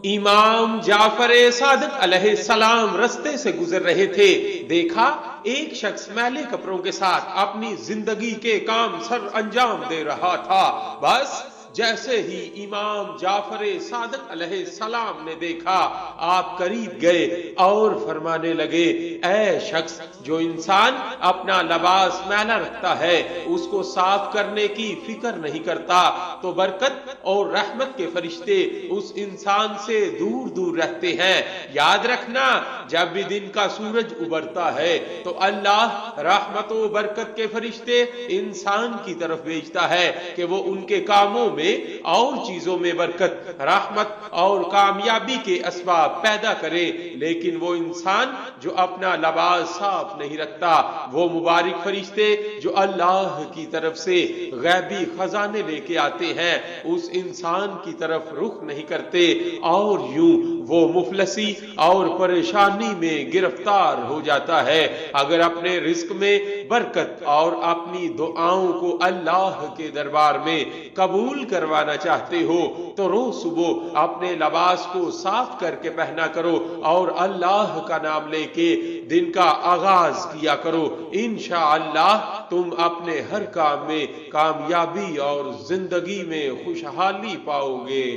इमाम जाफर सादिक अलैहिस्सलाम रस्ते से गुजर रहे थे। देखा एक शख्स मैले कपड़ों के साथ अपनी जिंदगी के काम सर अंजाम दे रहा था। बस जैसे ही इमाम जाफर सादिक अलैहिस्सलाम ने देखा, आप करीब गए और फरमाने लगे, ऐ शख्स जो इंसान अपना लिबास मैला रखता है, उसको साफ करने की फिक्र नहीं करता, तो बरकत और रहमत के फरिश्ते उस इंसान से दूर दूर रहते हैं। याद रखना, जब भी दिन का सूरज उबरता है तो अल्लाह रहमत और बरकत के फरिश्ते इंसान की तरफ भेजता है कि वो उनके कामों में और चीजों में बरकत, रहमत और कामयाबी के असबाब पैदा करे। लेकिन वो इंसान जो अपना लिबास साफ नहीं रखता, वो मुबारक फरिश्ते जो अल्लाह की तरफ से गैबी खजाने लेके आते हैं, उस इंसान की तरफ रुख नहीं करते और यूं वो मुफलसी और परेशानी में गिरफ्तार हो जाता है। अगर अपने रिस्क में बरकत और अपनी दुआओं को अल्लाह के दरबार में कबूल करवाना चाहते हो तो रोज सुबह अपने लिबास को साफ करके पहना करो और अल्लाह का नाम लेके दिन का आगाज किया करो। इंशाअल्लाह तुम अपने हर काम में कामयाबी और जिंदगी में खुशहाली पाओगे।